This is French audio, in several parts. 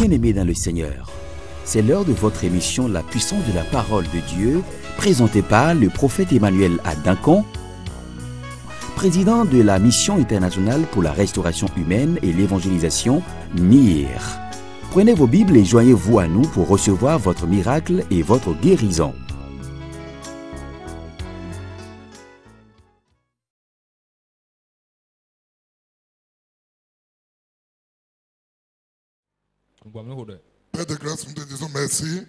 Bien-aimés dans le Seigneur, c'est l'heure de votre émission La puissance de la parole de Dieu, présentée par le prophète Emmanuel Adankon, président de la Mission internationale pour la restauration humaine et l'évangélisation, MIR. Prenez vos Bibles et joignez-vous à nous pour recevoir votre miracle et votre guérison. Père de grâce, nous te disons merci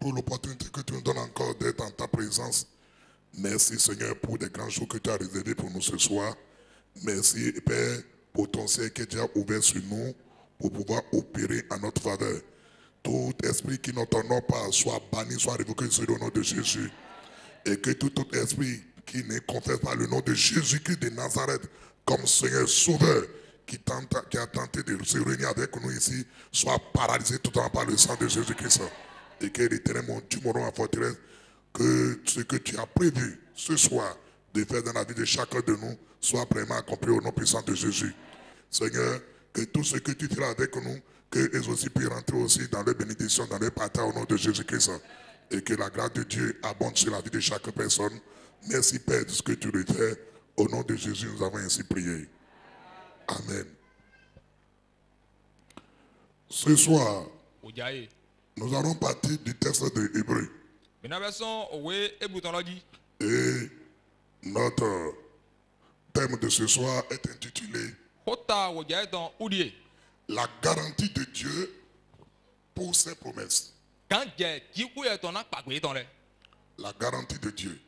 pour l'opportunité que tu nous donnes encore d'être en ta présence. Merci Seigneur pour les grands jours que tu as réservés pour nous ce soir. Merci Père pour ton ciel qui est déjà ouvert sur nous pour pouvoir opérer en notre faveur. Tout esprit qui ne t'honore pas soit banni, soit révoqué sur le nom de Jésus. Et que tout autre esprit qui ne confesse pas le nom de Jésus-Christ de Nazareth comme Seigneur Sauveur, qui a tenté de se réunir avec nous ici, soit paralysé tout en par le sang de Jésus-Christ. Et que l'Éternel, mon Dieu, mon roi en forteresse, que ce que tu as prévu ce soir de faire dans la vie de chacun de nous soit vraiment accompli au nom puissant de Jésus. Seigneur, que tout ce que tu feras avec nous, qu'eux aussi puissent rentrer aussi dans leur bénédiction, dans leur partage au nom de Jésus-Christ. Et que la grâce de Dieu abonde sur la vie de chaque personne. Merci Père de ce que tu le fais. Au nom de Jésus, nous avons ainsi prié. Amen. Ce soir, nous allons partir du texte de Hébreu. Et notre thème de ce soir est intitulé La garantie de Dieu pour ses promesses. La garantie de Dieu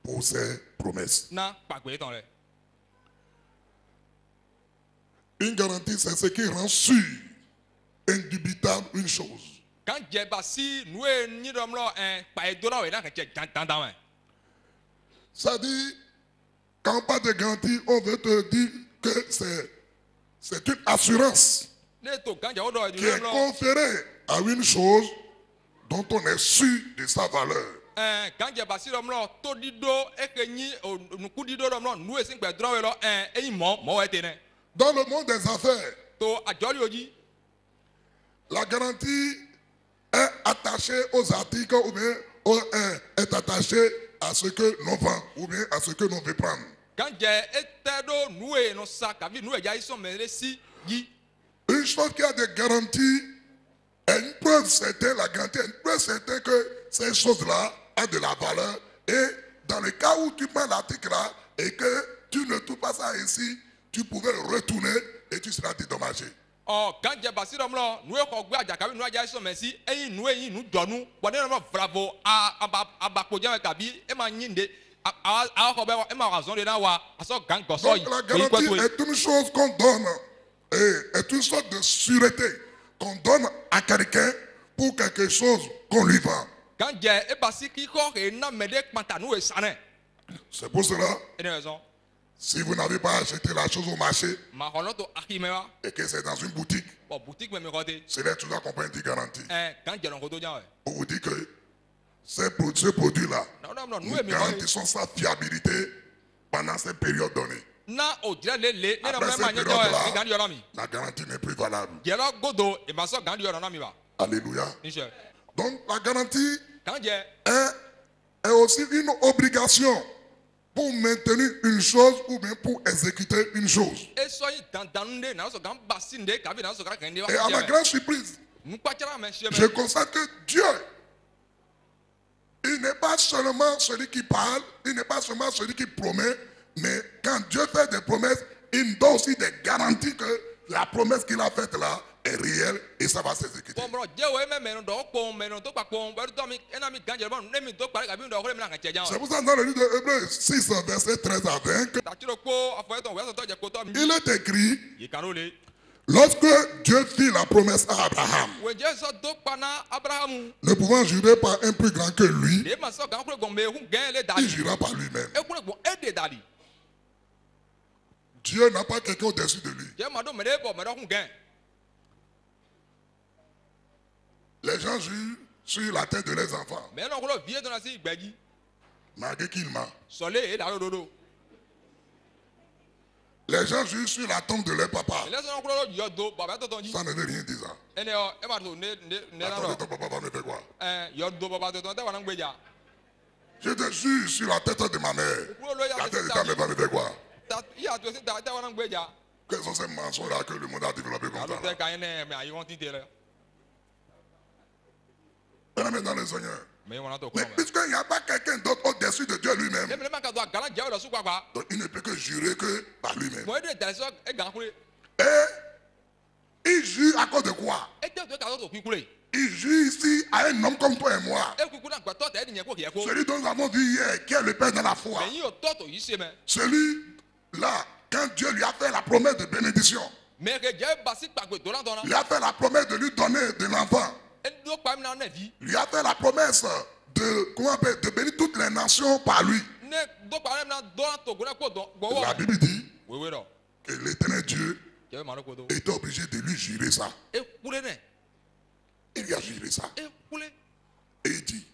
pour ses promesses. Une garantie, c'est ce qui rend sûr, indubitable une chose. Ça dit, quand on parle de garantie, on veut te dire que c'est une assurance qui est conférée à une chose dont on est sûr de sa valeur. Dans le monde des affaires, la garantie est attachée aux articles ou bien est attachée à ce que l'on vend ou bien à ce que l'on veut prendre. Une chose qui a des garanties est une preuve certaine, la garantie est une preuve certaine que ces choses-là ont de la valeur. Et dans le cas où tu prends l'article-là et que tu ne trouves pas ça ici, tu pouvais le retourner et tu seras dédommagé. Donc la garantie est une chose qu'on donne, et est une sorte de sûreté qu'on donne à quelqu'un pour quelque chose qu'on lui vend. C'est pour cela, si vous n'avez pas acheté la chose au marché et que c'est dans une boutique, c'est là que tu dois comprendre une garantie. On vous dit que ce produit-là, nous garantissons sa fiabilité pendant cette période donnée. Après cette période-là, la garantie n'est plus valable. Alléluia. Donc la garantie est aussi une obligation pour maintenir une chose ou bien pour exécuter une chose. Et à ma grande surprise, je constate que Dieu, il n'est pas seulement celui qui parle, il n'est pas seulement celui qui promet, mais quand Dieu fait des promesses, il nous donne aussi des garanties que la promesse qu'il a faite là est réelle et ça va s'exécuter. C'est pour ça dans le livre de Hébreux 6, verset 13 à 20, il est écrit, lorsque Dieu fit la promesse à Abraham, ne pouvant jurer par un plus grand que lui, il jura par lui-même. Dieu n'a pas quelqu'un au-dessus de lui. Les gens jurent sur la tête de leurs enfants, malgré qu'ils mentent. Les gens jurent sur la tombe de leur papa, Ça ne veut rien dire ça. Attends, ton papa va me faire quoi? Je te jure sur la tête de ma mère. La tête de ta mère va me faire quoi? Quels sont ces mensonges-là que le monde a développé comme ça? Bien dans le Seigneur. Mais puisqu'il n'y a pas quelqu'un d'autre au-dessus de Dieu lui-même, donc il ne peut que jurer que par lui-même. Et il jure à cause de quoi? Il jure ici à un homme comme toi et moi. Celui dont nous avons vu hier, qui est le Père dans la foi. Celui-là, quand Dieu lui a fait la promesse de bénédiction, lui a fait la promesse de lui donner de l'enfant. Lui a fait la promesse de bénir toutes les nations par lui. La Bible dit que l'Éternel Dieu était obligé de lui jurer ça. Il lui a juré ça. Et il dit,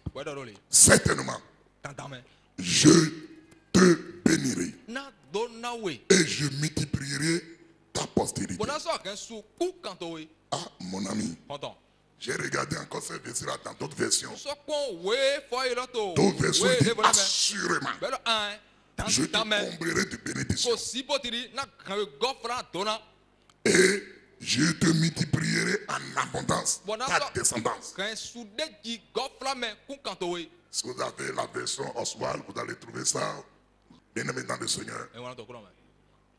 certainement, je te bénirai et je multiplierai ta postérité. Ah, mon ami. J'ai regardé encore ces versets-là dans d'autres versions. D'autres versions disent assurément, je te comblerai de bénédictions. Et je te multiplierai en abondance ta descendance. Si vous avez la version Oswald, vous allez trouver ça bien aimé dans le Seigneur.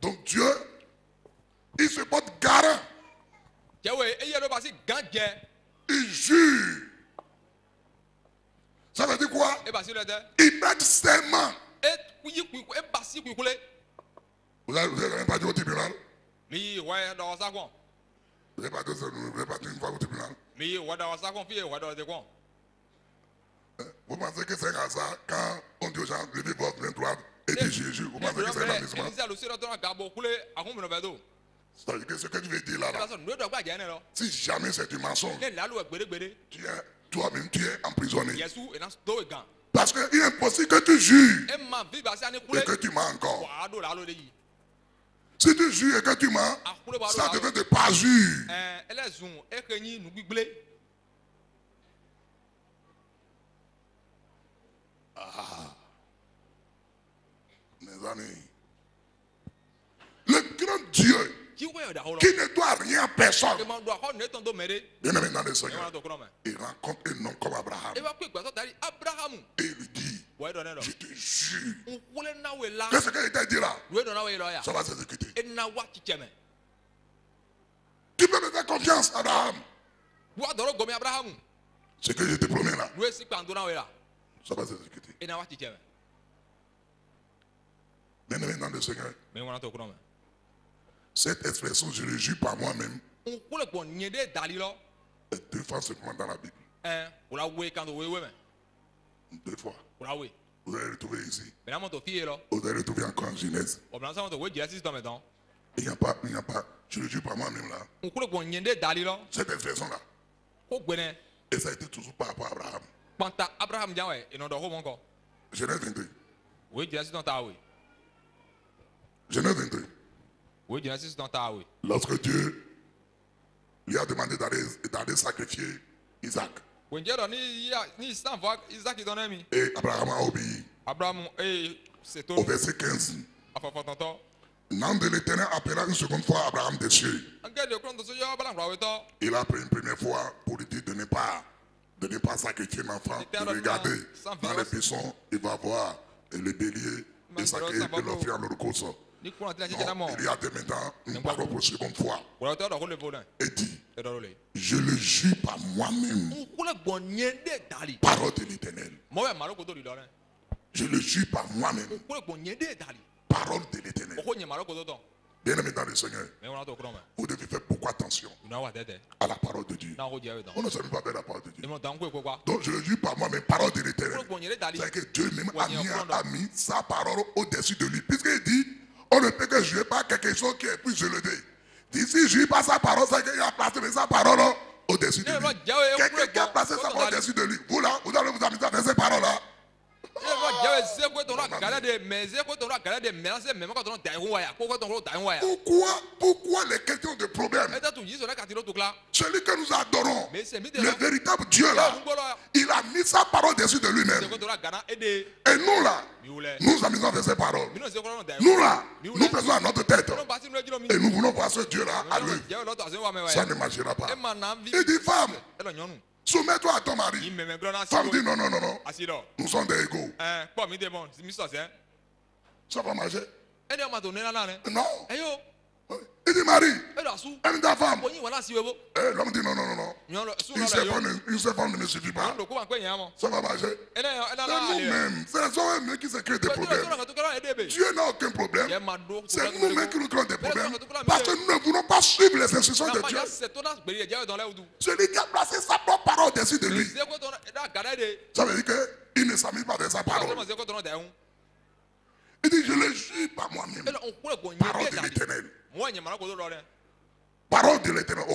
Donc Dieu, il se porte garant. Il jure. Ça veut dire quoi? Il prête serment. Vous n'avez pas dit au tribunal? Vous n'avez pas dit une fois au tribunal? Vous pensez que c'est comme ça quand on dit aux gens levez votre main droite et dit Jésus? Vous pensez que c'est un amusement? C'est-à-dire que ce que tu veux dire là, si jamais c'est du mensonge, toi-même tu es emprisonné. Parce qu'il est impossible que tu jures et que tu mens encore. Si tu jures et que tu mens, ça devient de parjure. Ah, mes amis, le grand Dieu qui ne doit rien à personne, bien aimé dans le Seigneur, il rencontre un homme comme Abraham et il lui dit, je te jure que ce qu'il t'a dit là, ça va s'exécuter. Tu peux me faire confiance, Abraham. Ce que je te promets là, ça va s'exécuter. Bien aimé dans le Seigneur, cette expression, je le jure par moi-même, est 2 fois seulement dans la Bible. 2 fois. Vous allez retrouver ici. Vous allez retrouver encore en Genèse. Il n'y a pas, je le jure par moi-même là. Cette expression-là. Et ça a été toujours par rapport à Abraham. Genèse 22. Genèse 22. Lorsque Dieu lui a demandé d'aller sacrifier Isaac. Et Abraham a obéi. Au verset 15. L'ange de l'Éternel appela une seconde fois Abraham des cieux. Il a pris une première fois pour lui dire de ne pas sacrifier l'enfant. De regarder dans les buissons, il va voir le bélier et sacrer et l'offrir en holocauste. Non, il y a de maintenant une parole pour la seconde fois. Et dit, je le jure par moi-même. Parole de l'Éternel. Je le jure par moi-même. Parole de l'Éternel. Bien aimé dans le Seigneur, vous devez faire beaucoup attention à la parole de Dieu. On ne sait même pas faire la parole de Dieu. Donc je le jure par moi-même, parole de l'Éternel. C'est que Dieu même a mis sa parole au-dessus de lui. Puisqu'il dit, on ne peut que jurer par quelque chose qui est plus élevé. D'ici, je ne jure pas sa parole, c'est qu'il a placé sa parole au-dessus de lui. Quelqu'un qui a placé sa parole au-dessus de lui. Vous là, vous allez vous amuser avec ces paroles-là. Pourquoi les questions de problème Celui que nous adorons, Mais c'est mis de le là. véritable Dieu là, il a mis sa parole dessus de lui-même. Et nous là, nous amusons de ses paroles. Nous là, nous faisons à notre tête. Et nous voulons voir ce Dieu là à lui. Ça ne marchera pas. Il dit femme, soumets-toi à ton mari. Femme dit non, non, non, non. Nous sommes des égaux. Ça va marcher? Non. Il dit Marie, aime ta femme. Et l'homme dit non, non, non, non. Une seule femme ne me suffit pas. Ça va marcher. C'est nous-mêmes. C'est nous-mêmes qui se créent des problèmes. Dieu n'a aucun problème. C'est nous-mêmes qui nous créons des problèmes. Parce que nous ne voulons pas suivre les instructions de Dieu. Celui qui a placé sa propre parole dessus de lui. Ça veut dire qu'il ne s'amuse pas de sa parole. Il dit, je le jure par moi-même. Parole de l'Éternel. Parole de l'Éternel.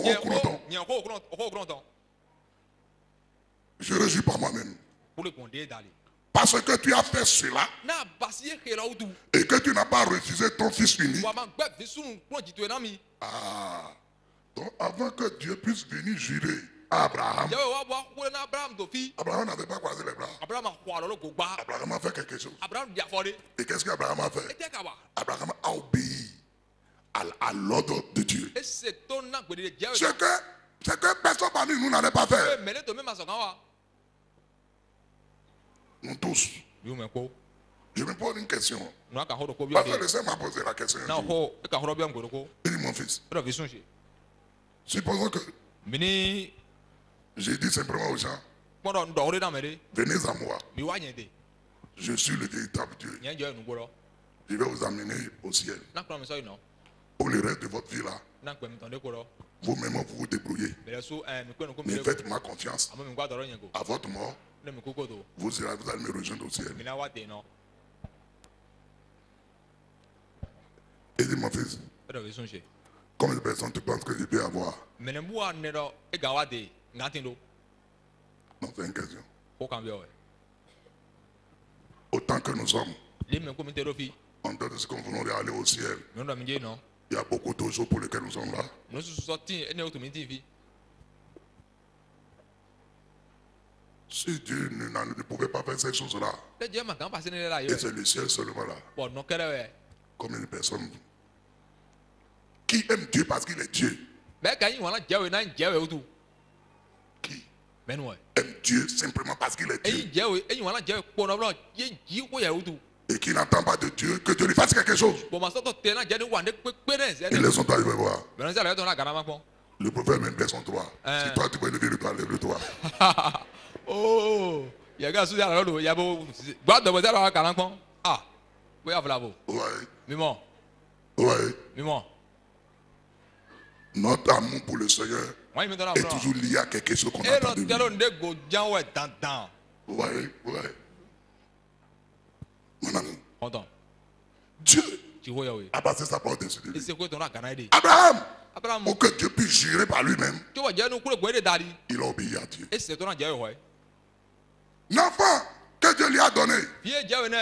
Je le jure par moi-même. Parce que tu as fait cela et que tu n'as pas refusé ton fils unique. Ah. Donc avant que Dieu puisse venir jurer à Abraham, Abraham n'avait pas croisé les bras. Abraham a fait quelque chose. Et qu'est-ce qu'Abraham a fait? Abraham a obéi à l'ordre de Dieu. Ce que personne parmi nous n'allait pas faire. Nous tous. Je me pose une question. Parce que le Seigneur m'a posé la question. Il dit mon fils, supposons que j'ai dit simplement aux gens, venez à moi. Je suis le véritable Dieu. Je vais vous amener au ciel. Pour le reste de votre vie là, vous-même vous vous débrouillez. Mais faites-moi confiance. À votre mort, vous allez me rejoindre au ciel. Et dit mon fils, combien de personnes tu penses que je peux avoir? Non, c'est une question. Autant que nous sommes, en dehors de ce qu'on voulait aller au ciel, il y a beaucoup de choses pour lesquelles nous sommes là. Si Dieu ne pouvait pas faire ces choses-là, et c'est le ciel seulement là, combien de personnes qui aiment Dieu parce qu'il est Dieu? Qui aime Dieu simplement parce qu'il est Dieu et qui n'entend pas de Dieu que Dieu lui fasse quelque chose? Ils les sont arrivés voir. Le prophète même verset 3. Si toi tu veux lever le doigt, lève-le-toi. Oh, il y a un gars sous la roue, il y a beau. Ah, oui, bravo. Ouais. Mimon. Ouais. Mimon. Notre amour pour le Seigneur est toujours lié à quelque chose qu'on attend de lui. Ouais, ouais. Mon ami. Dieu a passé sa parole dessus de lui. Abraham, pour que Dieu puisse jurer par lui-même, il a obéi à Dieu. L'enfant que Dieu lui a donné,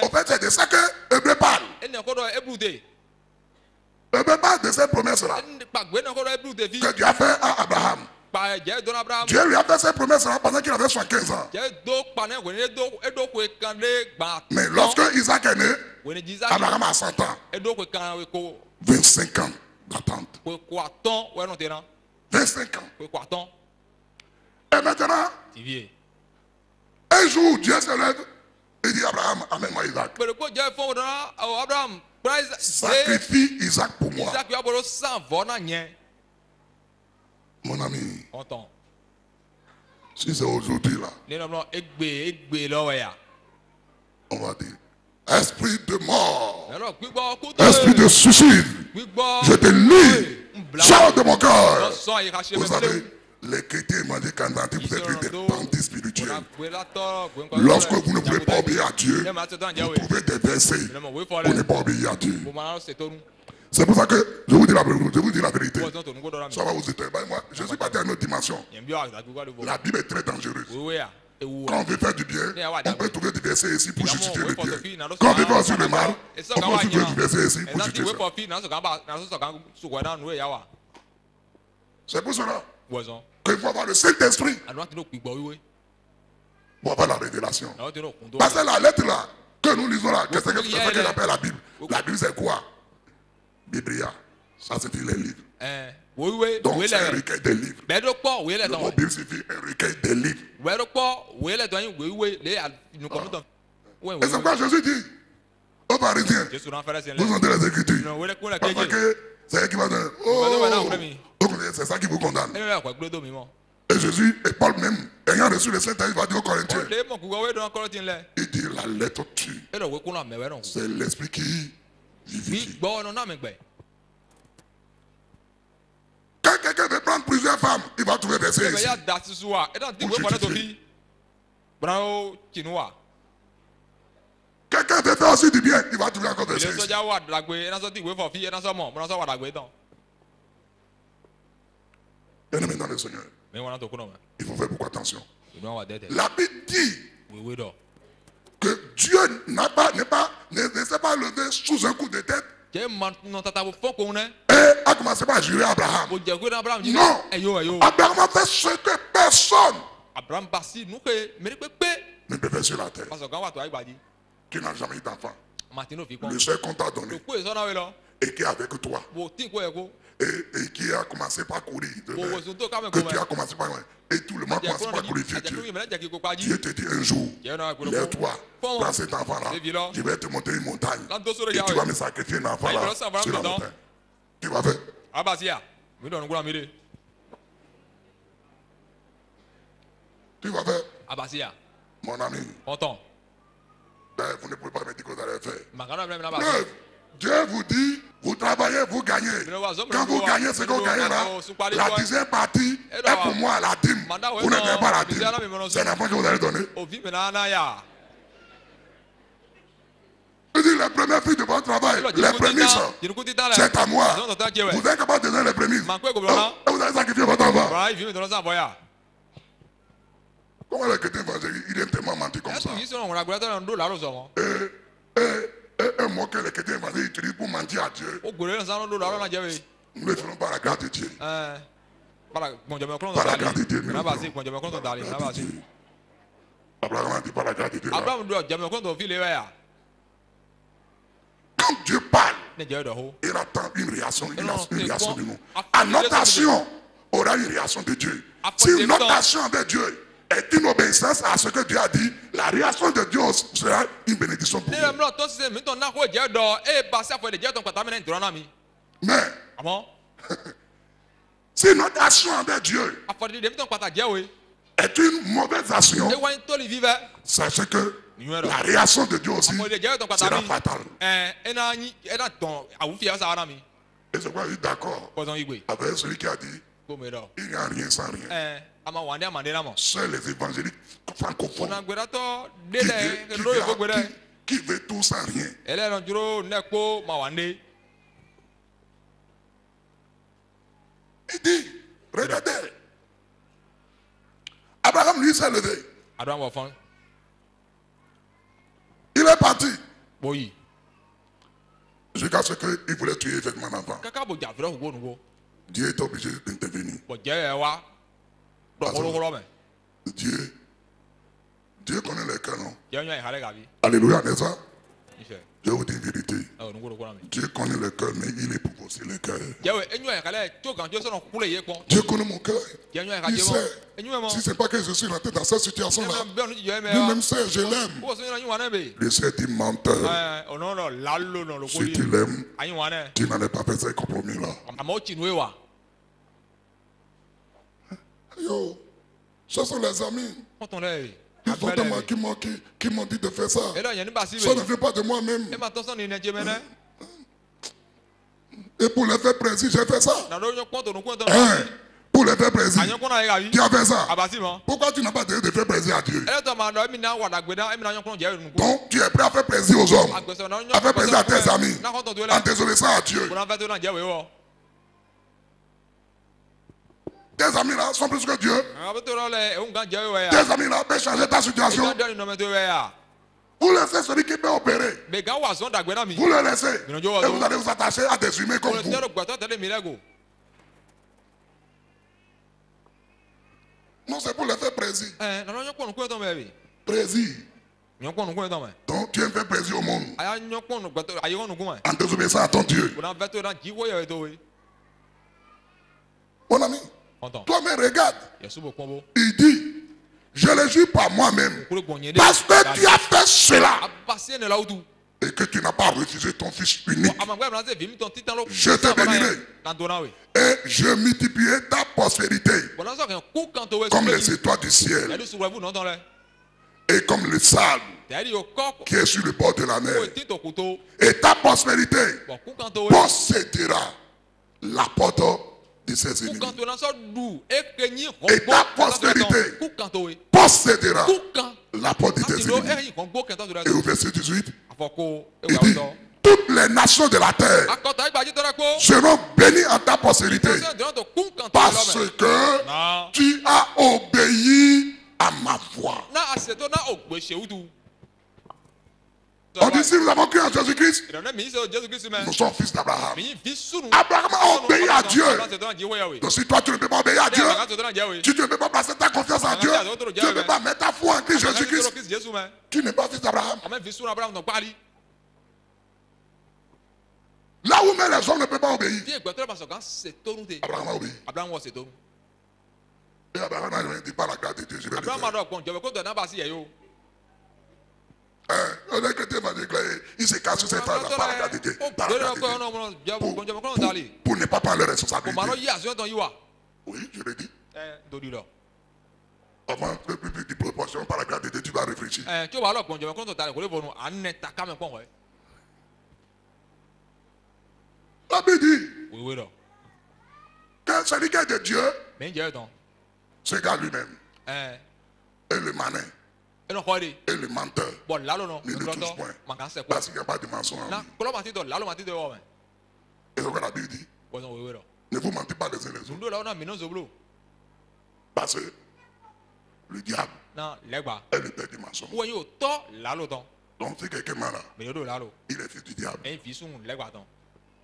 en fait, c'est de ça que Hébreu parle. Hébreu parle de cette promesse-là que Dieu a fait à Abraham. Dieu lui a fait cette promesse-là pendant qu'il avait 75 ans. Mais lorsque Isaac est né, Abraham a 100 ans. 25 ans d'attente. 25 ans. Et maintenant, un jour, Dieu se lève et dit Abraham, amène-moi Isaac. Sacrifie Isaac pour moi. Mon ami, si c'est aujourd'hui là, on va dire esprit de mort, esprit de suicide, je te lis, sors de mon cœur. Vous savez, les chrétiens m'ont dit qu'en Dante, vous êtes des bandits spirituels. Lorsque vous ne pouvez pas obéir à Dieu, vous trouvez des versets pour ne pas obéir à Dieu. C'est pour ça que je vous dis la vérité. Ça va vous étonner. Moi, je suis parti à une autre dimension. La Bible est très dangereuse. Quand on veut faire du bien, on peut trouver des versets ici pour justifier le bien. Quand on veut faire aussi le mal, on peut aussi trouver des versets ici pour justifier ça. C'est pour cela. Poison. qu'il faut avoir le Saint-Esprit Alors tu n'as plus boire oui. pour avoir la révélation. Alors tu n'as pas. Parce que la lettre là, que nous lisons là, qu'est-ce qu'elle appelle la Bible? La Bible c'est quoi? Biblia. Ça c'est les livres. Oui, oui. Donc c'est un recueil de livres. Mais donc pas, oui, Le mot Bible signifie un recueil de livres. Oui, donc pas, oui, les doigts, oui, oui, les nous connaissons. Oui, Et c'est pourquoi Jésus dit aux pharisiens, vous entendez les Écritures. Parce que c'est elle qui va donner. Oh, donc c'est ça qui vous condamne. Et Jésus et Paul même, ayant reçu le Saint-Esprit, va dire aux Corinthiens. Il dit la lettre tue. C'est l'esprit qui vivifie. Quand quelqu'un veut prendre plusieurs femmes, il va trouver des ici. Quelqu'un veut faire aussi du bien, il va trouver encore des ici. Bien-aimés dans le Seigneur, il faut faire beaucoup attention. La Bible dit que Dieu ne s'est pas levé sous un coup de tête et a commencé par jurer à Abraham. Non, Abraham a fait ce que personne ne peut faire sur la terre. Qui n'a jamais eu d'enfant. Le seul qu'on t'a donné et qui est avec toi. Et qui a commencé par courir. Que tu as commencé par courir. Et tout le monde a commencé par courir. Dieu te dit un jour, lève-toi, prends cet enfant-là, je vais te monter une montagne. Et tu vas me sacrifier un enfant là sur la montagne. Tu vas faire. Tu vas faire. Mon ami. Vous ne pouvez pas me dire que vous allez faire. Dieu vous dit, vous travaillez, vous gagnez. Quand vous gagnez ce que vous gagnez là, la 10e partie est pour moi la dîme. Vous ne donnez pas la dîme. C'est l'enfant que vous allez donner. Je dis les premières filles de votre travail, les prémices, c'est à moi. Vous êtes capable de donner les prémices. Et vous allez sacrifier votre enfant. Comment le chrétien évangélique, il est tellement menti comme ça? Un mot que les chrétiens évangéliques utilisent pour mentir à Dieu. Nous le faisons par la grâce de Dieu. Par la grâce de Dieu. Abraham a dit par la grâce de Dieu. Quand Dieu parle, il attend une réaction de nous. À notre action, aura une réaction de Dieu. Si notre action avec Dieu est une obéissance à ce que Dieu a dit, la réaction de Dieu sera une bénédiction pour nous. Mais si notre action avec Dieu est une mauvaise action, sachez que la réaction de Dieu aussi sera fatale. Et c'est pourquoi je suis d'accord avec celui qui a dit il n'y a rien sans rien. Seuls les évangéliques francophones qui veut tout sans rien. Il dit, regardez, Abraham lui s'est levé. Il est parti. Jusqu'à ce qu'il voulait tuer effectivement l'enfant. Dieu est obligé d'intervenir. Dieu connaît les cœurs, non? Alléluia, n'est-ce pas? Je vous dis la vérité. Dieu connaît le cœur, mais il éprouve aussi le cœur. Dieu connaît mon cœur. Il sait. Si ce n'est pas que je suis rentré dans cette situation-là, lui-même sait, je l'aime. Il sait, dit menteur. Si tu l'aimes, tu n'en as pas fait ce compromis-là. Yo, ce sont les amis. Ils sont tellement qui m'ont dit de faire ça. Ça ne vient pas de moi-même. Et pour les faire plaisir, j'ai fait ça. Pour les faire plaisir, tu as fait ça. Pourquoi tu n'as pas de faire plaisir à Dieu? Donc tu es prêt à faire plaisir aux hommes, à faire plaisir à tes amis, en désobéissant à Dieu. Tes amis là sont plus que Dieu. Tes amis là peuvent changer ta situation. Vous laissez celui qui peut opérer. Vous le laissez. Et vous allez vous attacher à des humains comme vous. plaisir. Non, non, non, non, non, Plaisir. non, Donc tu aimes faire plaisir au monde non, en désobéissant à ton Dieu. Mon ami, toi-même regarde. Il dit, je le jure par moi-même. Parce que tu as fait cela et que tu n'as pas refusé ton fils unique, je te bénirai et je multiplierai ta prospérité comme les étoiles du ciel et comme le sable qui est sur le bord de la mer. Et ta prospérité possédera la porte de ses ennemis. Et ta prospérité possédera la porte de tes ennemis. Et au verset 18, il dit, toutes les nations de la terre seront bénies en ta postérité parce que tu as obéi à ma voix. On dit, si nous avons cru en Jésus-Christ, nous sommes fils d'Abraham. Abraham a obéi à Dieu. Donc si toi tu ne peux pas obéir à Dieu, tu ne peux pas passer ta confiance en Dieu, tu ne peux pas mettre ta foi en Christ Jésus-Christ, tu n'es pas fils d'Abraham. Là où même les hommes ne peuvent pas obéir, Abraham a obéi. Et Abraham n'a rien dit par la grâce de Dieu. Je vais le faire. On a que Dieu m'a déclaré, il s'est caché sur cette phrase par la grâce de Dieu. Par la grâce de Dieu. Pour ne pas prendre les responsabilités. Oui, je l'ai dit. Avant de plus de proportion par la grâce de Dieu, tu vas réfléchir. La Bible dit que celui qui est de Dieu, c'est gars lui-même. Et le manin. Et le menteur ne le touche point. Parce qu'il n'y a pas de mensonge en lui. Et c'est ce que la Bible dit. Ne vous mentez pas les uns les autres. Parce que le diable est le père du mensonge. Donc si quelqu'un ment là, il est fils du diable. Et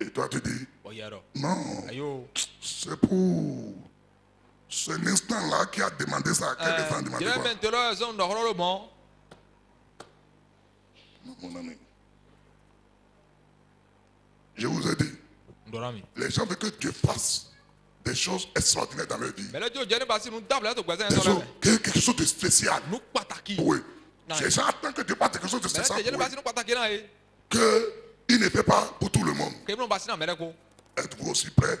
toi tu dis, non, c'est pour cet instant-là qui a demandé ça. Quelques ans demandé quoi? Mon ami, je vous ai dit, les gens veulent que Dieu fasse des choses extraordinaires dans leur vie. Des choses, quelque chose de spécial pour eux. Les gens attendent que Dieu fasse quelque chose de spécial pour eux. Qu'il ne fait pas pour tout le monde. Êtes-vous aussi prêts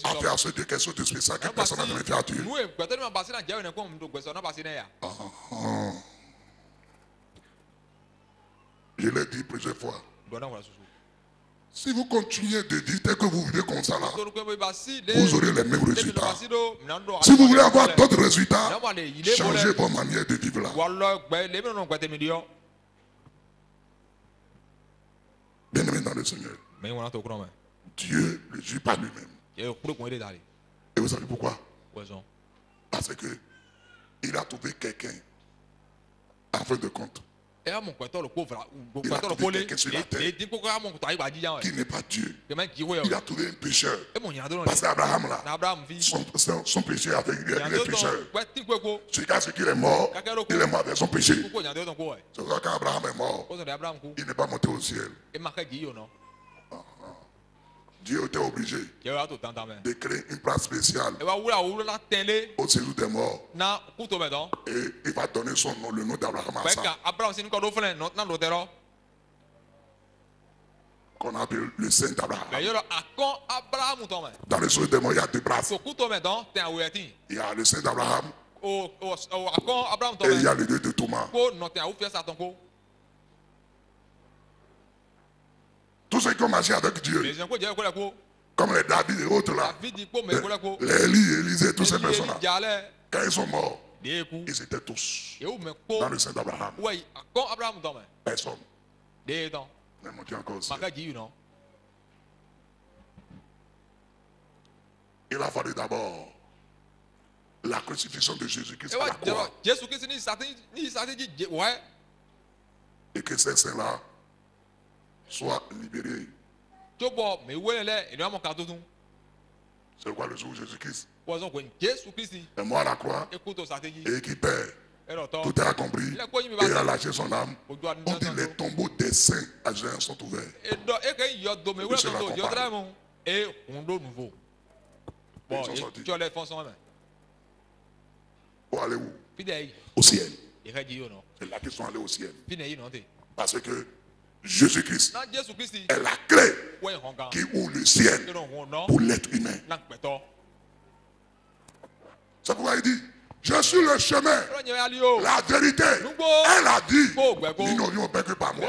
à faire ce Dieu quelque chose de spécial que personne n'a jamais fait à Dieu? Je l'ai dit plusieurs fois. Si vous continuez de dire tel que vous vivez comme ça là, vous aurez les mêmes résultats. Si vous voulez avoir d'autres résultats, changez vos manières de vivre là. Bien-aimé dans le Seigneur, Dieu ne juge pas lui-même. Et vous savez pourquoi? Parce que il a trouvé quelqu'un en fin de compte. Il a trouvé quelqu'un sur la terre qui n'est pas Dieu. Il a trouvé un pécheur. Parce qu'Abraham là, son péché avec lui est pécheur. Jusqu'à ce qu'il est mort, il est mort avec son péché. C'est pour ça quand Abraham est mort, il n'est pas monté au ciel. Dieu était obligé de créer une place spéciale au séjour des morts. Et il va donner son nom, le nom d'Abraham à ça. Qu'on appelle le Saint d'Abraham. Dans le séjour des morts, il y a deux places. Il y a le Saint d'Abraham et il y a le Dieu de Thomas. Tous ceux qui ont marché avec Dieu, comme les David et autres là, les Élie, Élisée, tous ces personnes-là, quand ils sont morts, ils étaient tous dans le sein d'Abraham. Personne. Mais mon Dieu encore aussi. Il a fallu d'abord la crucifixion de Jésus-Christ à la croix. Et que ces saints-là soit libéré. C'est quoi le jour où Jésus-Christ Poison quoi? Jésus Christ. est mort à la croix Écoute sa stratégie. et qui perd. Et l'autre. Tout est accompli. Et a lâché son âme. On dit les tombeaux des saints à Jésus sont ouverts. Et quand il y a dommé, il y a vraiment et on doit nouveau. Bon, tu as les fonds en main. Pour aller où? Fidèle. Au ciel. Il a dit non. C'est là qu'ils sont allés au ciel. Fidèle non. Parce que Jésus-Christ est la clé qui ouvre le ciel pour l'être humain. C'est pourquoi il dit, je suis le chemin, la vérité. Elle a dit, nous n'aurions pas que par moi.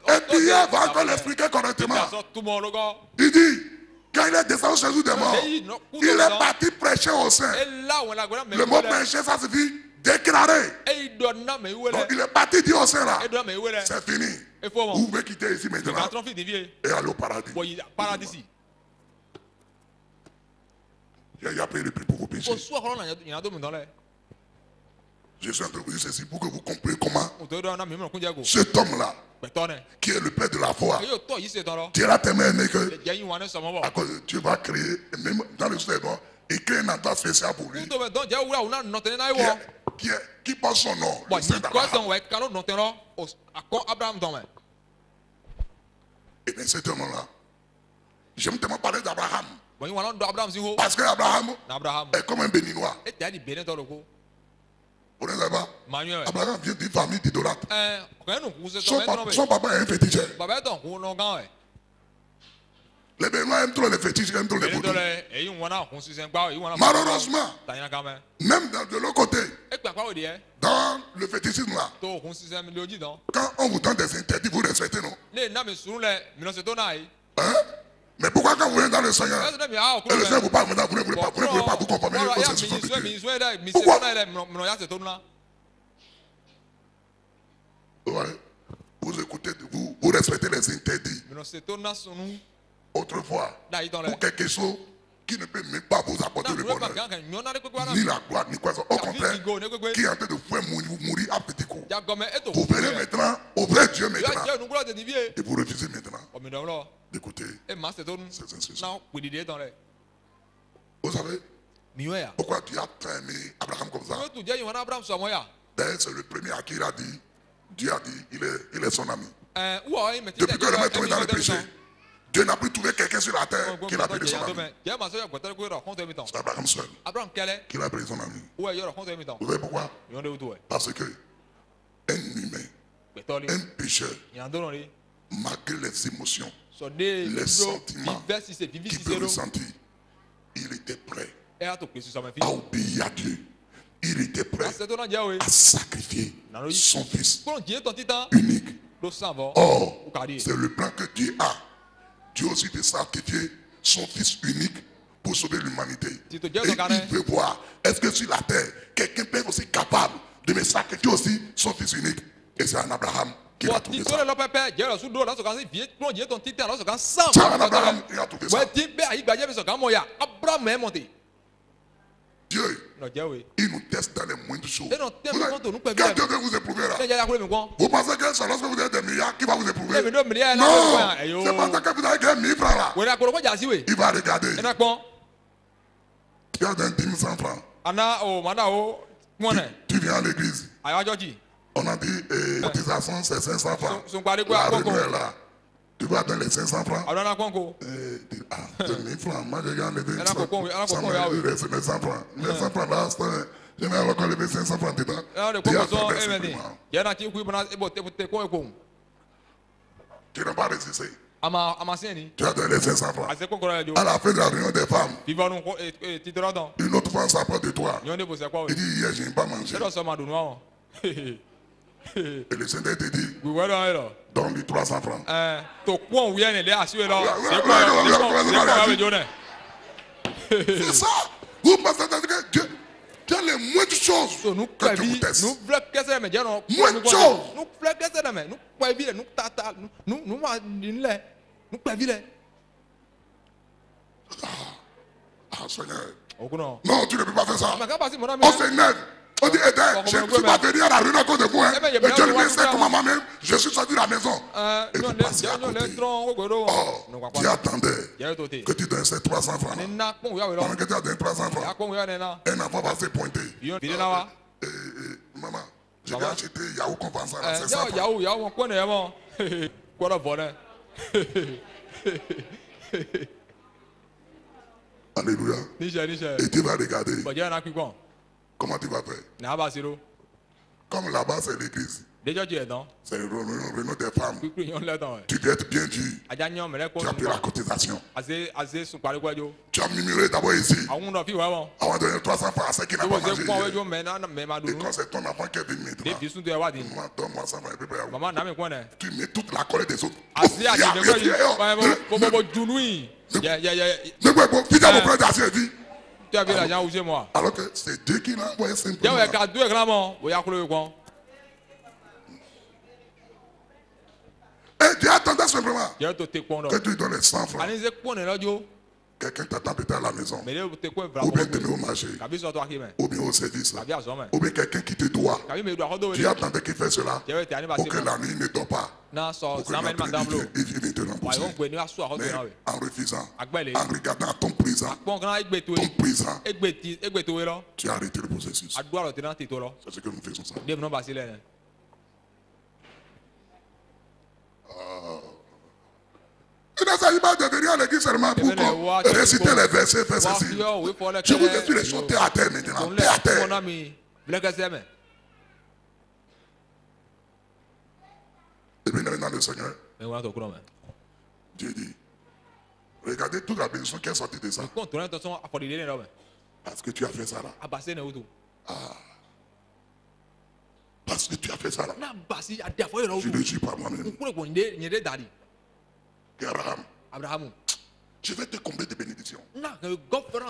Et Pierre va encore l'expliquer correctement. Il dit, quand il est descendu chez nous des morts, il est parti prêcher au sein. Le mot prêcher, ça signifie déclarer. Donc il est parti dire au sein là, c'est fini. Vous pouvez quitter ici maintenant et aller au paradis. Il a payé le prix pour vos péchés. Je suis en train de vous dire ceci pour que vous compreniez comment cet homme-là, qui est le père de la foi, Dieu l'a tellement aimé que à cause de Dieu va créer, même dans le ciel, il crée un endroit spécial pour lui qui porte son nom, le Saint d'Abraham. Et bien cet homme-là, j'aime tellement parler d'Abraham. Parce qu'Abraham est comme un béninois. Vous ne savez pas? Abraham vient d'une famille d'idolâtres. Son papa est un féticheur. Les Béninois aiment trop les fétiches, aiment trop les vaudous. Malheureusement, même de l'autre côté, dans le fétichisme là, quand on vous donne des interdits, vous respectez, non? Hein? Mais pourquoi quand vous venez dans le Seigneur, et le Seigneur vous parle maintenant, vous ne voulez pas vous conformer aux instructions de Dieu? Pourquoi? Ouais. Vous écoutez, vous respectez les interdits. Autrefois, pour quelque chose qui ne peut même pas vous apporter le bonheur, ni la gloire, ni quoi que ce soit. Au contraire, qui est en train de vous mourir à petits coups. Vous venez maintenant au vrai Dieu maintenant. Et vous refusez maintenant d'écouter ces instructions. Vous savez pourquoi Dieu a tant aimé Abraham comme ça? D'ailleurs, c'est le premier à qui il a dit, Dieu a dit, il est son ami. Depuis que le maître est dans le péché, Dieu n'a plus trouvé quelqu'un sur la terre qui l'a pris de son ami. C'est Abraham seul qui l'a pris de son ami. Vous savez pourquoi? Parce que un humain, un pécheur, malgré les émotions, les sentiments qu'il peut ressentir, il était prêt à obéir à Dieu. Il était prêt à sacrifier son fils unique. Or, c'est le plan que Dieu a. Dieu aussi de sacrifier son fils unique pour sauver l'humanité. Et il veut voir, est-ce que sur la terre, quelqu'un peut être aussi capable de me sacrifier aussi son fils unique? Et c'est un Abraham qui a trouvé ça. C'est un Abraham qui a trouvé ça. Dieu, il nous teste dans les moindres choses. Quand Dieu veut vous éprouver là, vous pensez que c'est lorsque vous êtes des milliards qui va vous éprouver? Non, c'est parce que vous avez gagné 1000 francs là. Il va regarder. Tu as un 10 100 francs. Tu viens à l'église. On a dit cotisation c'est 500 francs. La renouelle là. Tu vas dans les 500 francs. C'est 1000 francs. Moi, j'ai enlevé 100 francs. Les 100 francs là, je vais encore lever 500 francs dedans. Tu n'as pas résisté. Tu as donné les 500 francs. À la fin de la réunion des femmes, une autre femme s'approche de toi. Il dit, hier, je n'ai pas mangé. Et le Seigneur te dit, donne-lui 300 francs. C'est ça. Vous pensez que Dieu a les moindres choses que Dieu vous teste. Moindres choses. Ah, Seigneur. Non, tu ne peux pas faire ça. On s'énerve. On dit, je ne suis pas venu à la réunion à cause de vous. Hein. Mais Dieu le sait comment moi-même, je suis sorti de la maison. Et vous passez à côté. Oh, tu attendais que tu donnes ces 300 francs. Pendant que tu as donné 300 francs, un enfant va se pointer. Maman, je vais acheter Yahoo compensant à 500 francs. Yahoo, quoi la bonne. Alléluia. Et tu vas regarder. Comment tu vas faire? Comme là-bas c'est l'église. C'est le réunion des femmes. Tu dois être bien dit. Tu as pris la cotisation. Tu as murmuré d'abord ici. Avant de donner 300 francs à ceux qui n'ont pas mangé hier. Et quand c'est ton enfant qui est venu maintenant, maman, donne-moi 100 francs. Tu mets toute la colère des autres. Tu as vu l'argent où c'est moi? Alors que c'est Dieu qui l'a envoyé simplement. Et Dieu attendait simplement que tu lui donnes les 100 francs. Quelqu'un t'attend peut-être à la maison. Ou bien tu es au marché. Ou bien au service. Ou bien quelqu'un qui te doit. Tu attendais qu'il fasse cela pour que la nuit ne dort pas. Pour que il vienne te rembourser. Mais en refusant, en regardant ton présent, tu as arrêté le processus. C'est ce que nous faisons ça. Il ne s'agit pas de venir à l'église seulement pour réciter les versets, faire ceci. Je vous explique les choses terre à terre maintenant. Terre à terre. Et bien maintenant le Seigneur, Dieu dit, regardez toute la bénédiction qui est sortie de ça. Parce que tu as fait ça là. Parce que tu as fait ça là. Je ne dis pas moi-même. Abraham, je vais te combler de bénédictions. Et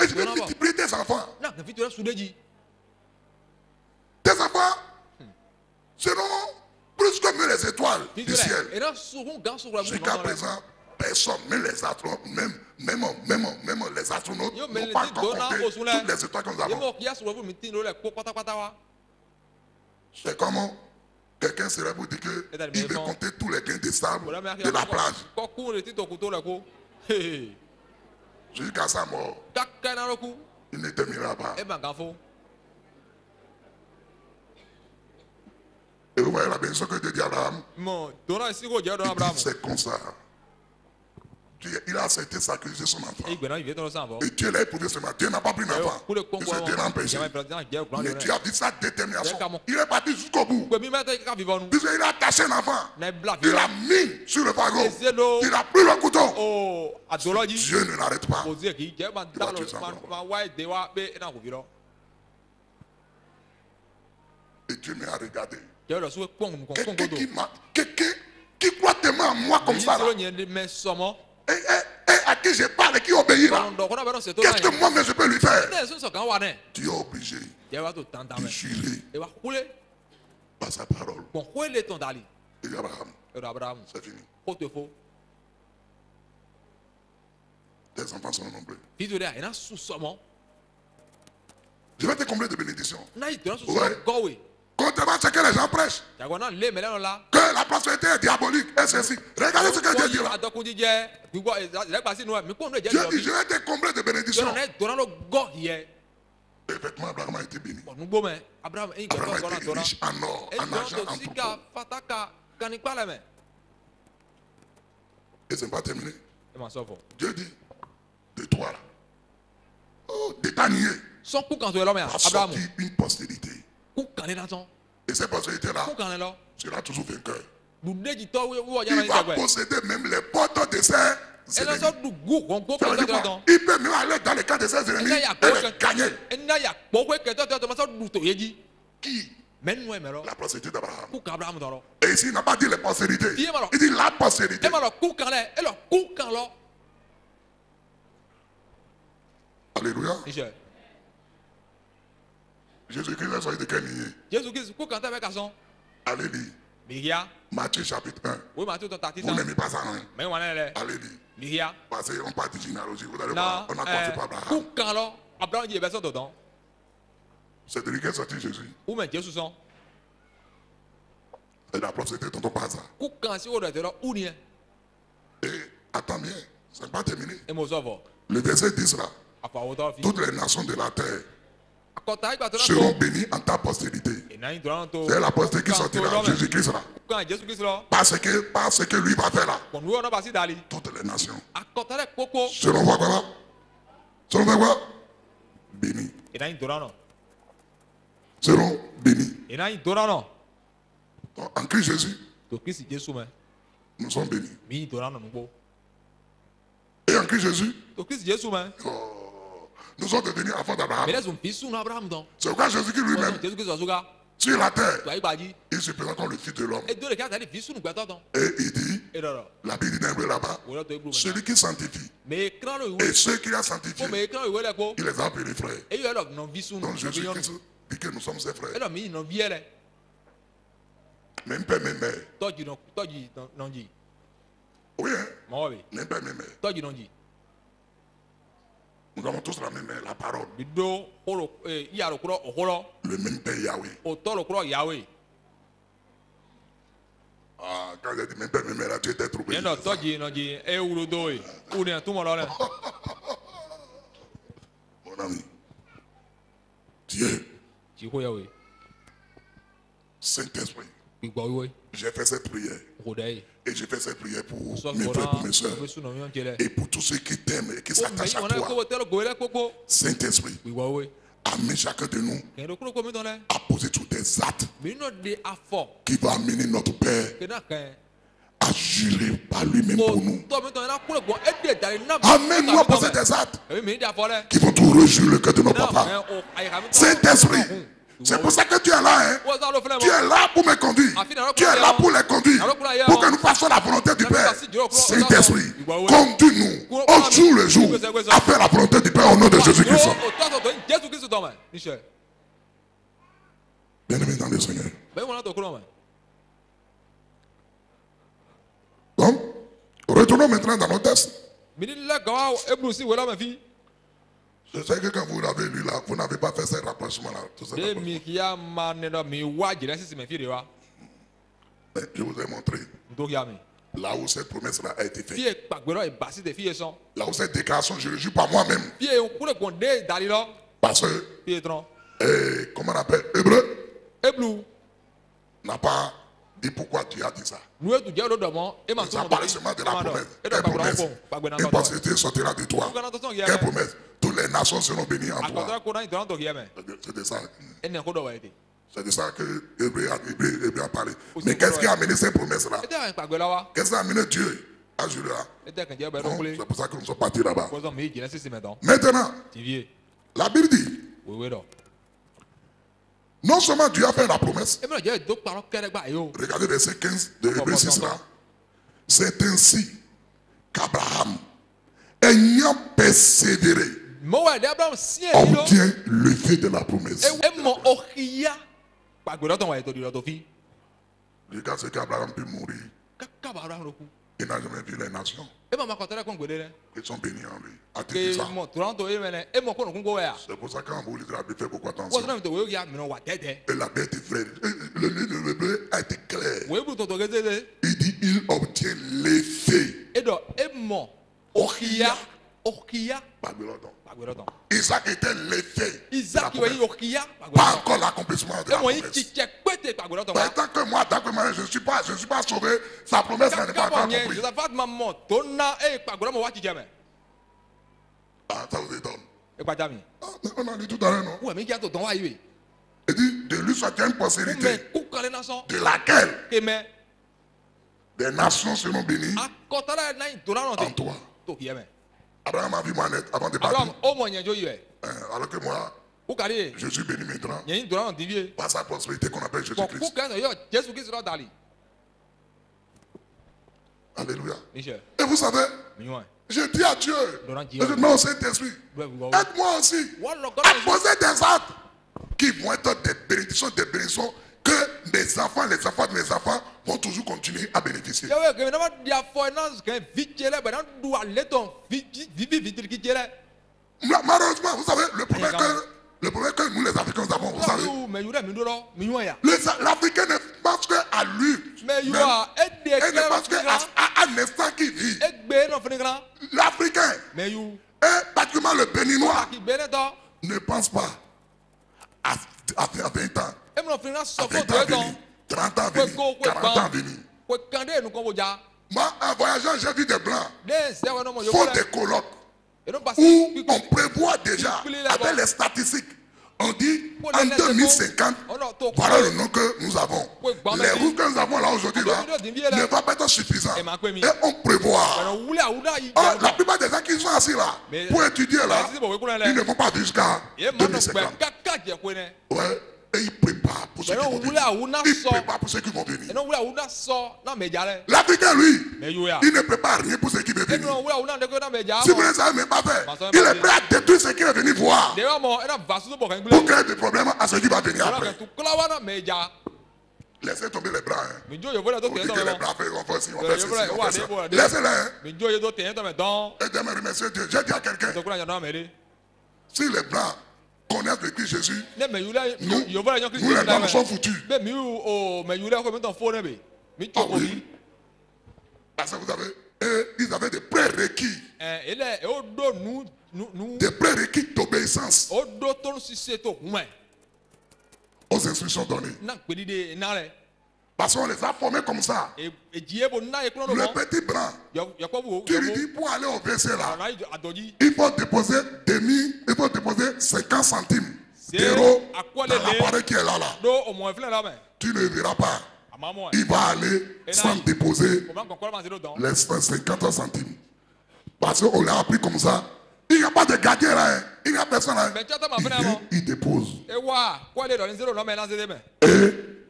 je vais multiplier tes enfants. Tes enfants seront plus comme les étoiles du ciel. Jusqu'à présent, personne, même les astronautes, même les astronautes n'ont pas encore compté toutes les étoiles que nous avons. C'est comment quelqu'un serait pour dire qu'il veut compter tous les grains de sable de la plage. Jusqu'à sa mort, il ne terminera pas. Et vous voyez la bénédiction que Dieu dit à Abraham. C'est comme ça. Il a accepté sacrifier son enfant. Et Dieu l'a éprouvé seulement. Dieu n'a pas pris l'enfant. Dieu l'a empêché. Mais Dieu a dit sa détermination. Il est parti jusqu'au bout. Puisqu'il a attaché l'enfant. Il a mis sur le wagon. Il a pris le couteau. Dieu ne l'arrête pas. Et Dieu m'a regardé. Quelqu'un qui croit tellement à moi comme ça. Et à qui je parle et qui obéit là. Qu'est-ce que moi-même je peux lui faire? Tu es obligé de jurer par sa parole. Et Abraham, c'est fini. Tes enfants sont nombreux. Je vais te combler de bénédictions. Ouais. Contrairement à ce que les gens prêchent, que la prospérité est diabolique, et ceci. Regardez ce que Dieu dit là. Dieu dit, je vais te combler de bénédictions. Effectivement, Abraham a été béni. Abraham a été riche en or, en argent, en troupeau. Et ce n'est pas terminé. Dieu dit, de toi là, de ta niée, va sortir une postérité. Et cette postérité-là sera toujours vainqueur. Il va posséder même les portes de ses ennemis. Il peut même aller dans les camps de ses ennemis et les gagner. Qui? La postérité d'Abraham. Et ici, il n'a pas dit les postérités. Il dit la postérité. Alléluia. Jésus-Christ est sorti de quel milieu? Allez lire. Matthieu chapitre 1. Vous n'aimez pas ça, hein? Allez lire. Parce qu'on parle de généalogie. Vous allez voir, on a construit par Abraham. C'est de lui qu'est sorti Jésus. Où mais Jésus sont? Et la prospérité tonton par hasard. Où quand si on est là, où n'est? Et attends bien, ce n'est pas terminé. Et moi ça va. Le verset 10 là. À part autant fille. Toutes les nations de la terre Quand t'as eu battu seront bénies en ta postérité. et n'a pas de C'est la postérité qui sortira, Jésus-Christ là. quand Jésus Christ là. Parce que lui va faire là. Quand nous on a passé d'aller. Toutes les nations À côté de coco. seront quoi? Seront quoi? Bénies. Et n'a pas de Seront bénies. et n'a pas de Donc, en Christ Jésus, donc Christ Jésus mais. nous sommes bénis. Mais il donnera nous. Et en Christ Jésus, Donc Christ Jésus mais. nous sommes devenus enfants d'Abraham. Mais là son fils sous Abraham donc. C'est pourquoi Jésus qui lui-même, Jésus Christ Azuka. sur la terre, Tu as dit. il se présente comme le Fils de l'homme. Et deux les gars d'aller fils sous nous quoi donc. Et il dit, Et là. la Bible dit d'un peu là-bas, Voilà toi bleu. celui qui sanctifie Mais écran le et ceux qu'il a sanctifiés, mais écran le là quoi. il les a appelés frères. Et il y a là non vie sous nous. Donc Jésus-Christ dit que nous sommes ses Et frères. là mais il non vie là. Même père, même mère. Toi tu non dit. Oui, hein? Moi oui. Même père, même mère. Toi tu non dit. Nous avons tous la même mère, la parole. Bido holo il y a le courant au holo. Le même père Yahweh. Au tort le courant Yahweh. Ah, quand j'ai dit même père, même mère, là, tu étais troublé. Et non toi non dit et ou le doé. Ou n'est tout mon là. Mon ami, Dieu, Tu vois Yahweh. Saint-Esprit, Il boit oui. j'ai fait cette prière. Rodai. Et j'ai fait cette prière pour Soit mes frères, pour mes soeurs. soeurs. Et pour tous ceux qui t'aiment et qui s'attachent à On a toi. tel goël coco. Saint-Esprit, Oui oui. amène chacun de nous Quand le courant comme dans là. à poser tous des actes Mais non des affaires. qui vont amener notre Père Que n'a qu'un. à jurer par lui-même pour nous. Toi maintenant là pour le boire aider dans les nappes. Amène-nous à poser des actes Oui mais des affaires là. qui vont tout réjouir le cœur de nos papas. Saint-Esprit, c'est pour ça que tu es là, hein. Tu es là pour me conduire. Tu es là pour les conduire. Pour que nous fassions la volonté du Père. Saint-Esprit, conduis-nous au jour le jour à faire la volonté du Père au nom de Jésus-Christ. Bien-aimés dans le Seigneur. Donc, retournons maintenant dans nos textes. Je sais que quand vous l'avez lu là, vous n'avez pas fait ce rapprochement-là. Mais je vous ai montré là où cette promesse-là a été faite. Là où cette déclaration, je le jure par moi-même. Parce que, comment on appelle, Hébreu n'a pas dit pourquoi Dieu a dit ça. Ça parle seulement de la promesse. Quelle promesse? Une postérité sortira de toi. Quelle promesse? Toutes les nations seront bénies en toi. C'est de ça. C'est de ça que Hébreu a parlé. Mais qu'est-ce qui a amené ces promesses-là? Qu'est-ce qui a amené Dieu à jurer là? C'est pour ça que nous sommes partis là-bas. Maintenant, la Bible dit, non seulement Dieu a fait la promesse, regardez verset 15 de Hébreu 6 là. C'est ainsi qu'Abraham, ayant persévéré, obtient le fait de la promesse. Regarde ce qu'Abraham peut mourir. Il n'a jamais vu les nations. Ils sont bénis en lui. C'est pour ça que quand vous lisez la Bible, faites beaucoup attention. Et la Bible est vraie. Le livre de l'Hébreu a été clair. Il dit il obtient l'effet. Isaac était l'effet. Pas encore l'accomplissement de la promesse. Tant que moi, je ne suis pas sauvé, sa promesse n'est pas encore accomplie. Ah, ça vous étonne. On a dit tout à l'heure, non? Il dit de lui soit une postérité de laquelle des nations seront bénies en toi. Abraham a vu moi net avant de partir. Alors que moi, je suis béni maintenant par sa prospérité qu'on appelle Jésus-Christ. Alléluia. Et vous savez, je dis à Dieu, je demande au Saint-Esprit, aide-moi aussi à poser des actes qui vont être des bénédictions que mes enfants, les enfants de mes enfants vont toujours continuer à bénéficier. Malheureusement, vous savez, le problème que nous les Africains avons, vous L'Africain ne pense qu'à lui. Mais il même. va aider Et ne pense qu'à un instant qu'il vit. L'Africain, et particulièrement le Béninois, ne pense pas à 20 ans, à 20 ans venir, 30 ans venir, 40 ans venir. Moi, en voyageant, j'ai vu des Blancs, font des colloques, où on prévoit déjà, avec les statistiques, on dit en 2050, voilà le nom que nous avons. Les routes que nous avons là aujourd'hui ne va pas être suffisant. Et on prévoit. La plupart des gens qui sont assis là, pour étudier là, ils ne vont pas jusqu'à 2050. Ouais. Et ils préparent pour ceux qui vont venir. Ils préparent pour ceux qui vont venir. L'Africain, lui, il ne prépare rien pour ceux qui vont venir. Si vous ne savez même pas faire, il est prêt à détruire ceux qui vont venir voir. Pour créer des problèmes à ceux qui vont venir après. Laissez tomber les bras. Vous dites que les bras on fait ci, on fait ceci, on fait ça. Laissez-les. Et demain, remercier Dieu. J'ai dit à quelqu'un, si les blancs connaissent le Christ Jésus, nous les blancs nous sommes foutus. Ah oui. Parce que vous avez, ils avaient des prérequis. Des prérequis d'obéissance aux instructions données. Parce qu'on les a formés comme ça. Le petit blanc, tu lui dis pour aller au WC là, il faut déposer 50 centimes d'euros dans l'appareil qui est là. Tu ne verras pas. Il va aller sans déposer les 50 centimes. Parce qu'on l'a appris comme ça. Il n'y a pas de gardien là. Hein. Il n'y a personne là. Hein. Il vient, il dépose. Et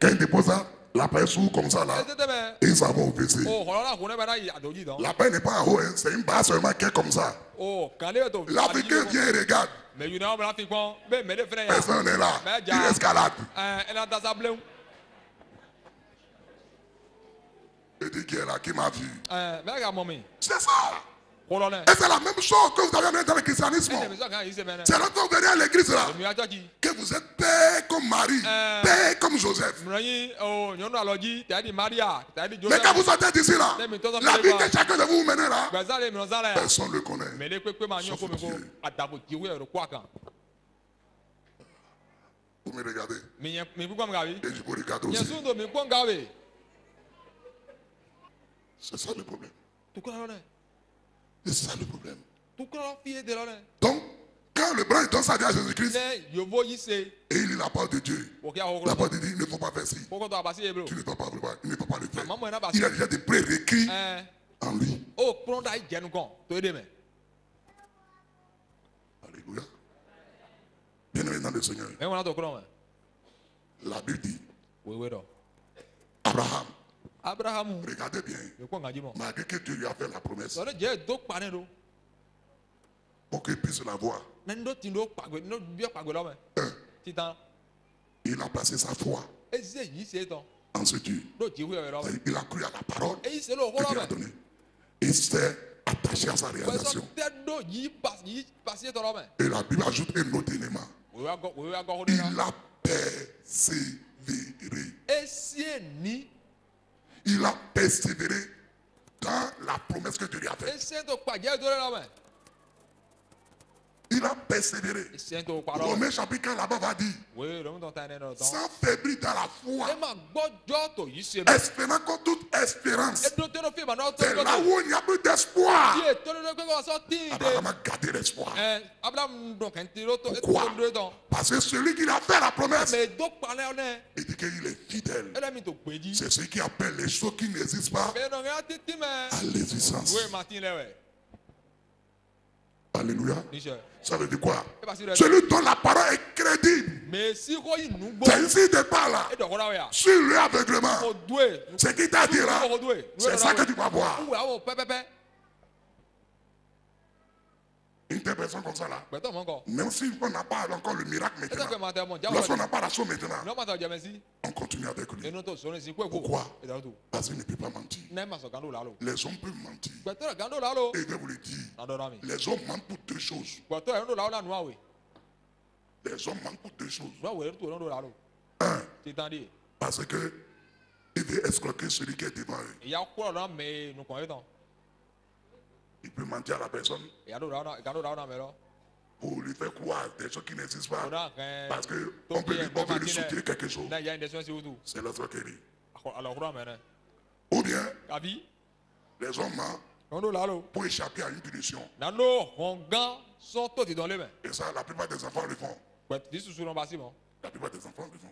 quand il dépose ça, la paix s'ouvre comme ça là. Et ils s'en vont au WC. La paix n'est pas en haut. Hein. C'est une base seulement qui est comme ça. L'Africain vient et regarde. Personne n'est là. Il escalade. Il dit qui est là, qui m'a vu. C'est ça. Et c'est la même chose que vous avez amené dans le christianisme. C'est là que vous venez à l'église là. Que vous êtes père comme Marie, père comme Joseph. Mais quand vous sortez d'ici là, la vie que chacun de vous menez là, personne ne le connaît. Sauf Dieu. Vous me regardez. Et je vous regarde aussi. C'est ça le problème. C'est ça le problème. Donc, quand le blanc donne sa vie à Jésus-Christ, et il lit la parole de Dieu, la parole de Dieu, il ne faut pas faire ci. Tu ne dois pas le faire. Il ne faut pas le faire. Il a déjà des prérequis en lui. Alléluia. Bien-aimé dans le Seigneur. La Bible dit Abraham, regardez bien, malgré que Dieu lui a fait la promesse, pour qu'il puisse la voir, il a placé sa foi en ce Dieu. Il a cru à la parole que Dieu a donnée. Il s'est attaché à sa réalisation. Et la Bible ajoute un autre élément. Il a persévéré. Il a persévéré dans la promesse que Dieu lui a faite. Il a persévéré. Romains chapitre 4 là-bas va dire, sans faiblir dans la foi, espérant contre toute espérance. C'est là où il n'y a plus d'espoir. Abraham a gardé l'espoir. Pourquoi? Parce que celui qui a fait la promesse, il dit qu'il est fidèle. C'est ce qui appelle les choses qui n'existent pas à l'existence. Alléluia. Ça veut dire quoi? Celui dont la parole est crédible. C'est ici de par là. Sur l'aveuglement. Ce qui t'a dit là, c'est ça que tu vas voir. Une telle personne comme ça là, même si on n'a pas encore le miracle maintenant, lorsqu'on n'a pas la chose maintenant, on continue avec lui. Pourquoi? Parce qu'il ne peut pas mentir. Les hommes peuvent mentir. Et je vais vous le dire, les hommes mentent pour deux choses. Les hommes mentent pour deux choses. Parce que il veut escroquer celui qui est devant eux. Il peut mentir à la personne pour lui faire croire des choses qui n'existent pas. Parce qu'on peut lui soutirer quelque chose. C'est l'escroquerie. Ou bien, les hommes pour échapper à une punition. Et ça, la plupart des enfants le font. La plupart des enfants le font.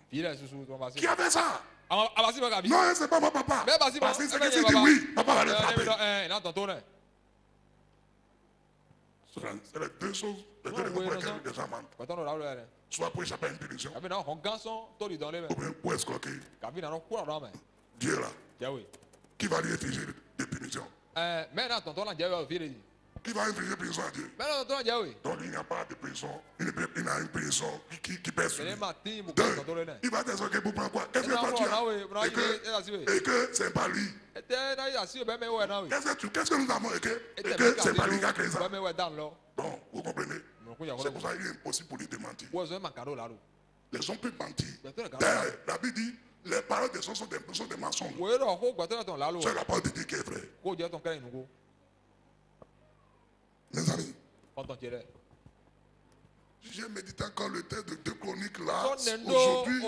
Qui a fait ça? Non, c'est pas mon papa. Parce que c'est que s'il dit oui, papa va le frapper. C'est les deux choses, les deux raisons pour lesquelles les gens mentent. Soit pour échapper à une punition, ou bien pour escroquer. Dieu là, qui va lui infliger des punitions? Qui va infliger punition à Dieu? Donc il n'y a pas de punition, il y a une punition qui pèse sur lui. Il va t'escroquer pour prendre quoi? Qu'est-ce que toi tu as? Et que c'est pas lui. Qu'est-ce que nous avons et que c'est pas lui qui a créé ça? Donc, vous comprenez? C'est pour ça qu'il est impossible pour lui de mentir. Les gens peuvent mentir. La Bible dit, les paroles des gens sont des mensonges. C'est la parole de Dieu qui est vraie. Mes amis, j'ai médité encore le texte de 2 Chroniques là, aujourd'hui.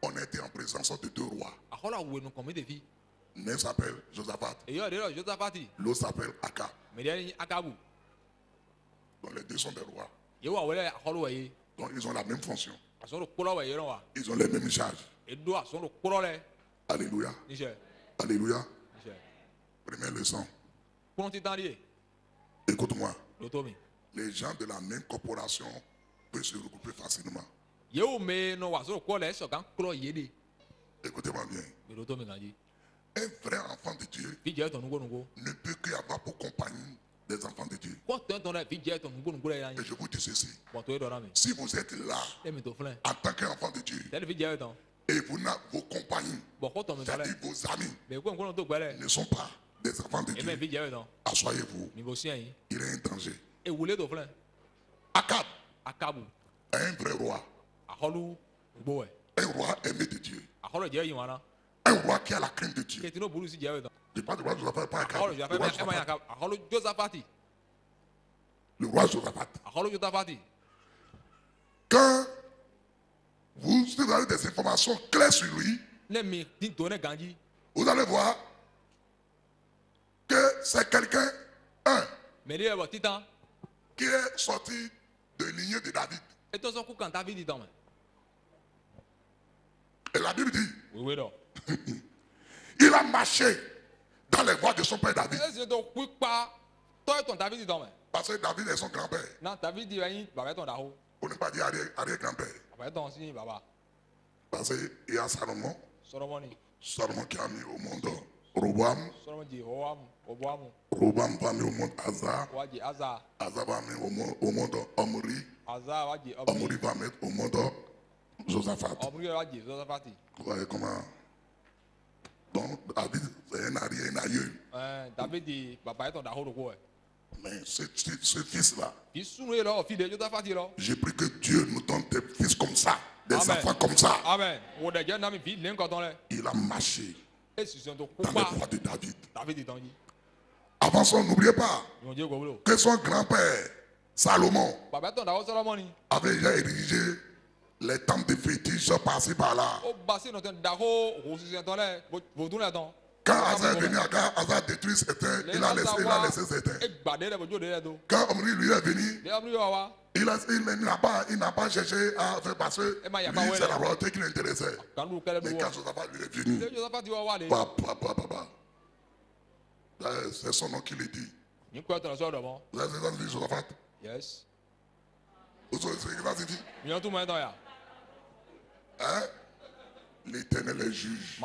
On était en présence de 2 rois. L'un s'appelle Josaphat. L'autre s'appelle Akab. Donc les deux sont des rois. Donc ils ont la même fonction. Ils ont les mêmes charges. Alléluia. Alléluia. Première leçon. Écoute-moi. Les gens de la même corporation peuvent se regrouper facilement. Écoutez-moi bien. Un vrai enfant de Dieu ne peut qu'avoir pour compagnie des enfants de Dieu. Et je vous dis ceci. Si vous êtes là en tant qu'enfant de Dieu et vous n'avez vos compagnons, c'est-à-dire vos amis, ne sont pas des enfants de Dieu, asseyez-vous. Il est un danger. Akab, un vrai roi. Un roi aimé de Dieu. Un roi qui a la crainte de Dieu. Je parle du roi Josaphat, pas Akab. Le roi Josaphat. Quand vous avez des informations claires sur lui, vous allez voir que c'est quelqu'un, qui est sorti de lignée de David. Et la Bible dit, il a marché dans les voies de son père David. Parce que David est son grand-père. Pour ne pas dire arrière-grand-père. Parce qu'il y a Salomon. Salomon qui a mis au monde Roboam. Roboam va mis au monde Asa. Asa va mettre au monde Omri. Omri va mettre au monde Josaphat. Vous voyez comment? Donc David c'est un arrière, un aïeux. Mais ce fils-là, j'ai pris que Dieu nous donne des fils comme ça, des enfants comme ça. Amen. Il a marché dans les voies de David. Avançons, n'oubliez pas que son grand-père, Salomon, avait déjà érigé les temples de fétiches par-ci par-là. Quand Asa est venu, Asa a détruit certains, il a laissé certains. Quand Omri lui est venu, il n'a pas cherché à faire passer. Lui, c'est la royauté qui l'intéressait. Mais quand Josaphat lui est venu, c'est son nom qui le dit. Vous avez entendu Josaphat? Yes. Vous savez ce qu'il va se dire? Hein? L'Éternel est juge.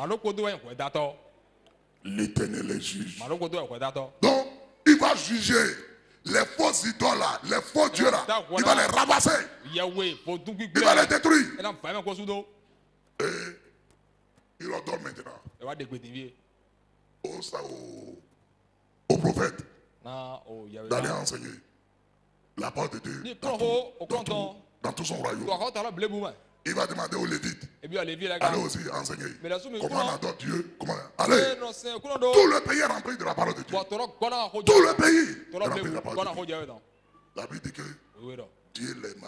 L'Éternel est juge. Donc, il va juger les faux idoles là, les faux dieux là. Il va les ramasser. Il va les détruire. Et il leur donne maintenant au prophète d'aller enseigner la parole de Dieu dans tout son royaume. Il va demander aux Lévites, allez aussi enseigner comment on adore Dieu. Allez, tout le pays est rempli de la parole de Dieu. Tout le pays est rempli de la parole de Dieu. La Bible dit que Dieu l'aima.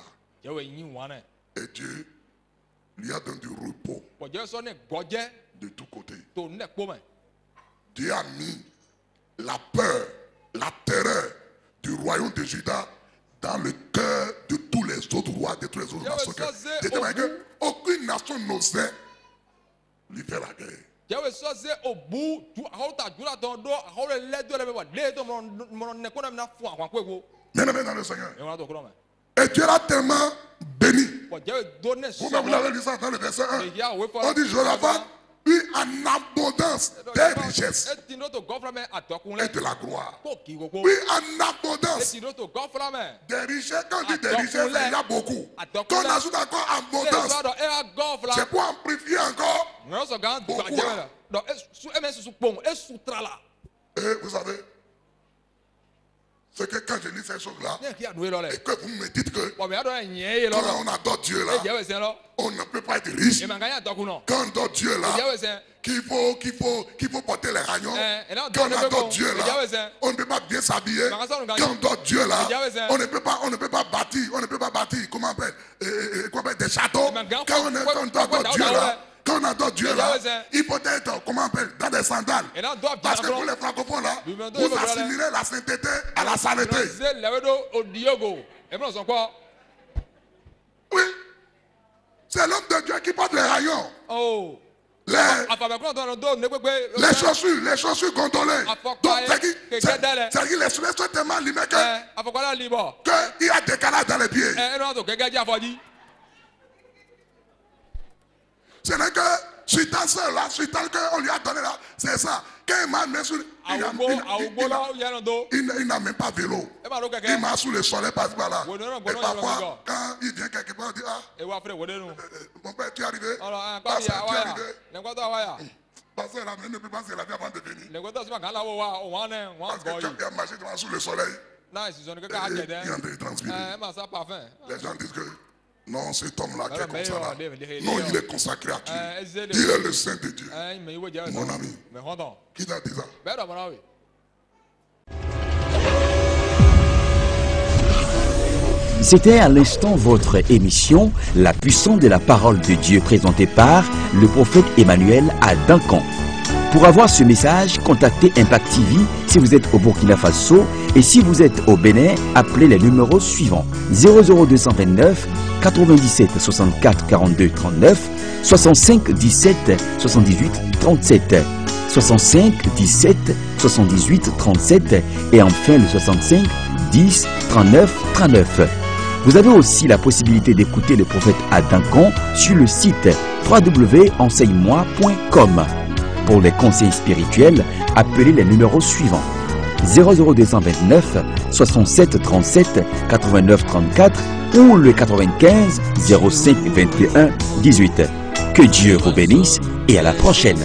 Et Dieu lui a donné du repos de tous côtés. Dieu a mis la peur, la terreur du royaume de Juda dans le cœur de tous les autres rois, de tous les autres nations. Aucune nation n'osait lui faire la guerre. Bien-aimé dans le Seigneur. Et Dieu l'a tellement béni. Vous-même, vous l'avez lu ça dans le verset 1. On dit Josaphat eut en abondance des richesses et de la gloire. Oui, en abondance des richesses. Quand on dit des richesses, il y a beaucoup. Quand on ajoute encore abondance, c'est pour amplifier encore beaucoup. Et vous savez, c'est que quand je lis ces choses-là, et que vous me dites que quand on adore Dieu là, on ne peut pas être riche. Quand on adore Dieu là, qu'il faut porter les ragnons. Quand on adore Dieu là, on ne peut pas bien s'habiller. Quand on adore Dieu là, on ne peut pas bâtir, comment on appelle, des châteaux. Quand on adore Dieu là, quand on adore Dieu là, il faut être, comment on appelle, dans des sandales. Parce que pour les francophones là, vous assimilez la sainteté à la saleté. Oui. C'est l'homme de Dieu qui porte les rayons. Les chaussures gondolées. Donc, c'est-à-dire les souliers sont tellement limés qu'il y a décalage dans les pieds. Ce n'est que sur ta soeur là, sur ta qu'on lui a donné là, c'est ça. Quand il m'a mis sur. Il n'a même pas vélo. Il m'a sous le soleil par-ci par-là. Et parfois, quand il vient quelque part, il dit mon père, tu es arrivé. Pasteur, tu es arrivé. Pasteur, la main ne peut pas se laver avant de venir. Parce que tu as marché sous le soleil. Il est en train de transpirer. Les gens disent que. Non, cet homme-là qui est comme ça là. Non, il est consacré à Dieu. Il est le Saint de Dieu. Mon ami. Qui t'a dit ça? C'était à l'instant votre émission La puissance de la parole de Dieu présentée par le prophète Emmanuel à Duncan. Pour avoir ce message, contactez Impact TV si vous êtes au Burkina Faso et si vous êtes au Bénin, appelez les numéros suivants 00229 97 64 42 39 65 17 78 37 65 17 78 37 et enfin le 65 10 39 39. Vous avez aussi la possibilité d'écouter le prophète à Duncan sur le site www.enseigne-moi.com. Pour les conseils spirituels, appelez les numéros suivants 00229 67 37 89 34 ou le 95 05 21 18. Que Dieu vous bénisse et à la prochaine.